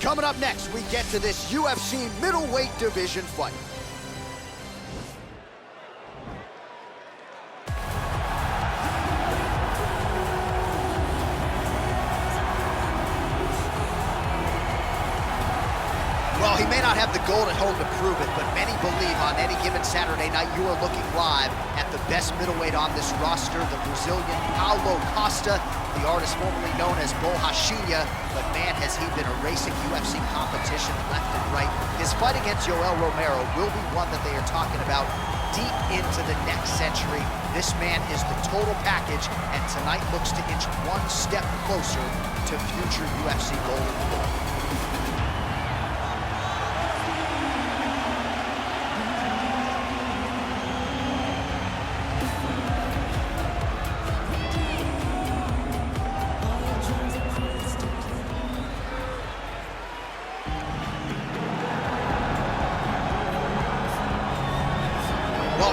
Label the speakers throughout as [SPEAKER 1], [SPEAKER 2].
[SPEAKER 1] Coming up next, we get to this UFC middleweight division fight. Well, he may not have the gold at home to prove it, but many believe on any given Saturday night you are looking live at the best middleweight on this roster, the Brazilian Paolo Costa, the artist formerly known as Borrachinha, but man, has he been erasing UFC competition left and right. His fight against Yoel Romero will be one that they are talking about deep into the next century. This man is the total package, and tonight looks to inch one step closer to future UFC gold.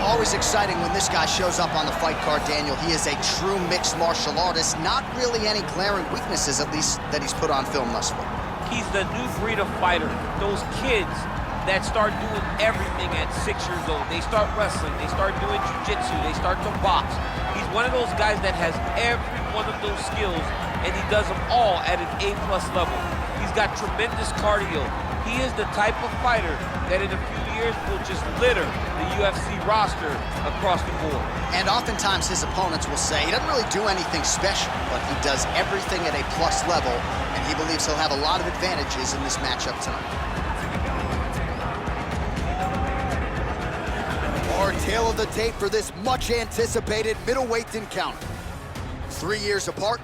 [SPEAKER 1] Always exciting when this guy shows up on the fight card, Daniel. He is a true mixed martial artist. Not really any glaring weaknesses, at least, that he's put on film thus far.
[SPEAKER 2] He's the new breed of fighter. Those kids that start doing everything at 6 years old. They start wrestling, they start doing jiu-jitsu, they start to box. He's one of those guys that has every one of those skills, and he does them all at an A+ level. He's got tremendous cardio. He is the type of fighter that in a few years will just litter the UFC roster across the board.
[SPEAKER 1] And oftentimes his opponents will say he doesn't really do anything special, but he does everything at A+ level, and he believes he'll have a lot of advantages in this matchup tonight. Our tale of the tape for this much-anticipated middleweight encounter. 3 years apart,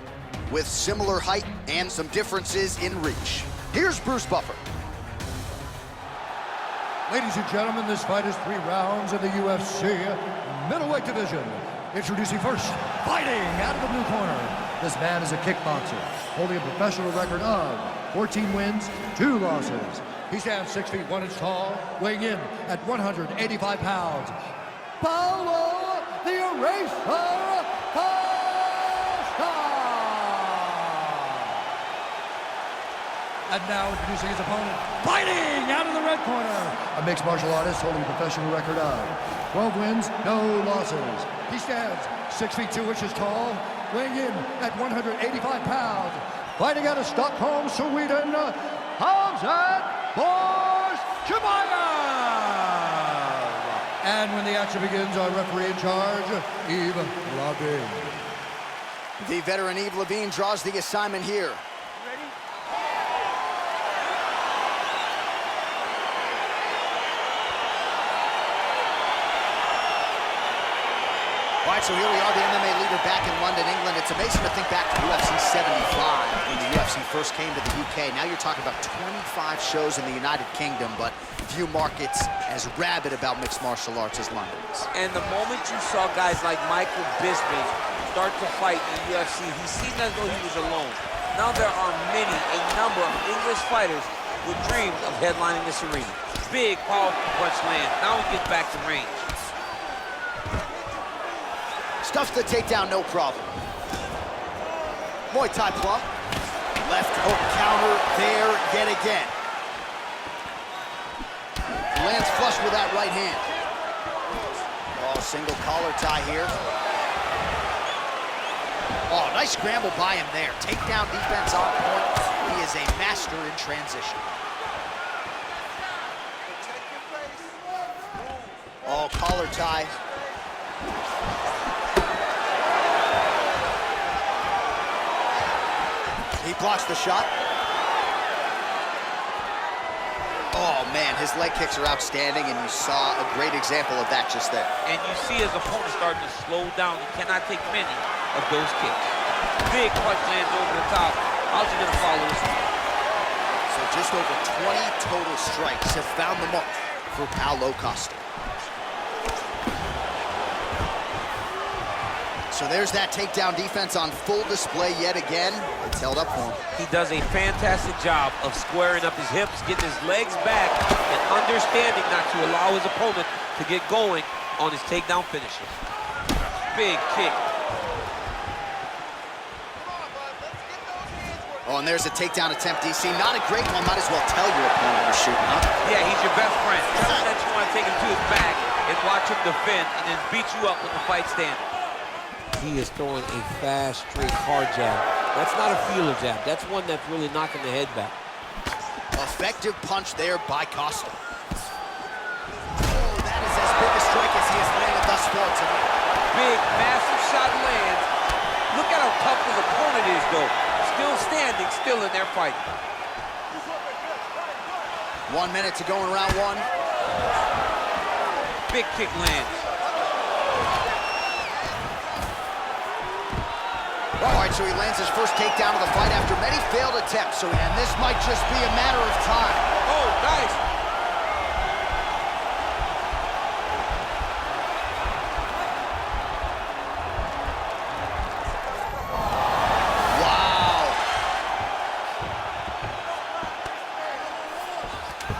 [SPEAKER 1] with similar height and some differences in reach. Here's Bruce Buffer.
[SPEAKER 3] Ladies and gentlemen, this fight is 3 rounds in the UFC middleweight division. Introducing first, fighting out of the blue corner. This man is a kickboxer, holding a professional record of 14 wins, 2 losses. He stands 6 feet 1 inch tall, weighing in at 185 pounds. Paolo the Eraser Costa! And now introducing his opponent, fighting out of the red corner. A mixed martial artist holding a professional record of 12 wins, no losses. He stands 6 feet 2 inches tall, weighing in at 185 pounds. Fighting out of Stockholm, Sweden, Khamzat Chimaev. And when the action begins, our referee in charge, Yves Levine.
[SPEAKER 1] The veteran Yves Levine draws the assignment here. All right, so here we are, the MMA leader back in London, England. It's amazing to think back to UFC 75 when the UFC first came to the UK. Now you're talking about 25 shows in the United Kingdom, but few markets as rabid about mixed martial arts as London is.
[SPEAKER 2] And the moment you saw guys like Michael Bisping start to fight in the UFC, he seemed as though he was alone. Now there are a number of English fighters with dreams of headlining this arena. Big, powerful punch land. Now he gets back to range.
[SPEAKER 1] Stuffs the takedown, no problem. Muay Thai plump. Left hook counter there yet again. Lands flush with that right hand. Oh, single collar tie here. Oh, nice scramble by him there. Takedown defense on point. He is a master in transition. Oh, collar tie. He blocks the shot. Oh, man, his leg kicks are outstanding, and you saw a great example of that just there.
[SPEAKER 2] And you see his opponent starting to slow down. He cannot take many of those kicks. Big punch lands over the top. How's he going to follow this one?
[SPEAKER 1] So just over 20 total strikes have found the mark for Paolo Costa. So there's that takedown defense on full display yet again. It's held up for him.
[SPEAKER 2] He does a fantastic job of squaring up his hips, getting his legs back, and understanding not to allow his opponent to get going on his takedown finishes. Big kick.
[SPEAKER 1] Oh, and there's a takedown attempt, DC. Not a great one. Might as well tell your opponent you're shooting, huh?
[SPEAKER 2] Yeah, he's your best friend. Tell him that you want to take him to his back and watch him defend and then beat you up when the fight stand. He is throwing a fast, straight, hard jab. That's not a feeler jab. That's one that's really knocking the head back.
[SPEAKER 1] Effective punch there by Costa. Oh, that is as big a strike as he has landed thus far tonight.
[SPEAKER 2] Big, massive shot lands. Look at how tough his opponent is, though. Still standing, still in their fight.
[SPEAKER 1] 1 minute to go in round one.
[SPEAKER 2] Big kick lands.
[SPEAKER 1] All right, so he lands his first takedown of the fight after many failed attempts. And this might just be a matter of time.
[SPEAKER 2] Oh, nice.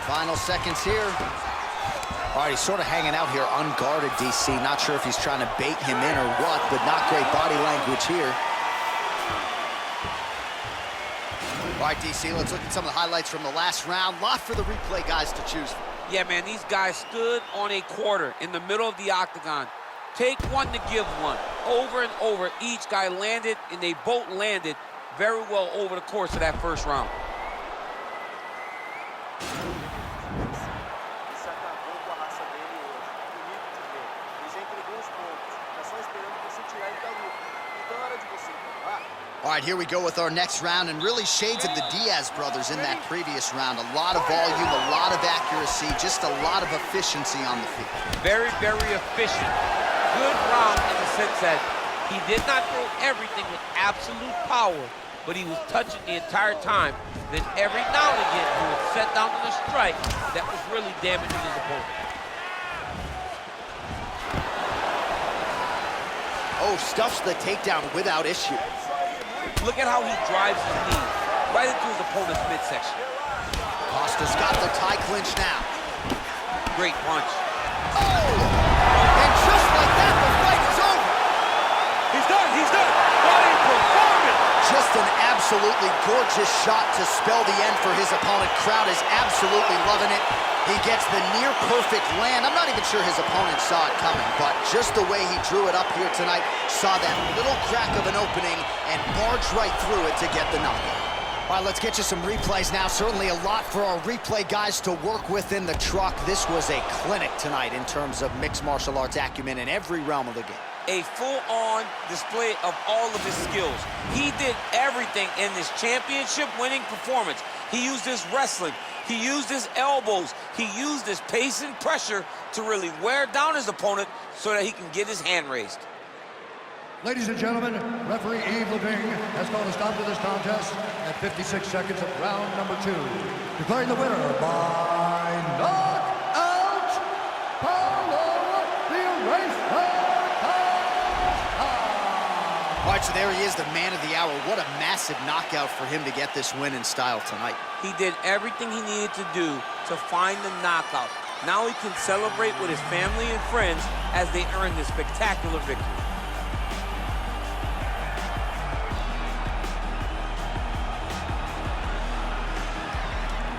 [SPEAKER 1] Final seconds here. All right, he's sort of hanging out here unguarded, DC. Not sure if he's trying to bait him in or what, but not great body language here. All right, DC, let's look at some of the highlights from the last round. Lot for the replay guys to choose from.
[SPEAKER 2] Yeah, man, these guys stood on a quarter in the middle of the octagon. Take one to give one. Over and over, each guy landed, and they both landed very well over the course of that first round.
[SPEAKER 1] All right, here we go with our next round, and really shades of the Diaz brothers in that previous round. A lot of volume, a lot of accuracy, just a lot of efficiency on the feet.
[SPEAKER 2] Very, very efficient. Good round in the sense that he did not throw everything with absolute power, but he was touching the entire time. Then every now and again, he would set down on a strike that was really damaging his opponent.
[SPEAKER 1] Oh, stuffs the takedown without issue.
[SPEAKER 2] Look at how he drives his knee right into his opponent's midsection.
[SPEAKER 1] Costa's got the tie clinch now.
[SPEAKER 2] Great punch.
[SPEAKER 1] Oh! And just like that, the fight is over.
[SPEAKER 2] He's done, he's done. What a performance!
[SPEAKER 1] Just an absolutely gorgeous shot to spell the end for his opponent. Crowd is absolutely loving it. He gets the near-perfect land. I'm not even sure his opponent saw it coming, but just the way he drew it up here tonight, saw that little crack of an opening and barged right through it to get the knockout. All right, let's get you some replays now. Certainly a lot for our replay guys to work with in the truck. This was a clinic tonight in terms of mixed martial arts acumen in every realm of the game.
[SPEAKER 2] A full-on display of all of his skills. He did everything in this championship-winning performance. He used his wrestling. He used his elbows. He used his pace and pressure to really wear down his opponent so that he can get his hand raised.
[SPEAKER 3] Ladies and gentlemen, referee Yves Leving has called a stop to this contest at 56 seconds of round number 2. Declaring the winner by knockout, Paolo the Eraser Costa.
[SPEAKER 1] All right, so there he is, the man of the hour. What a massive knockout for him to get this win in style tonight.
[SPEAKER 2] He did everything he needed to do to find the knockout. Now he can celebrate with his family and friends as they earn this spectacular victory.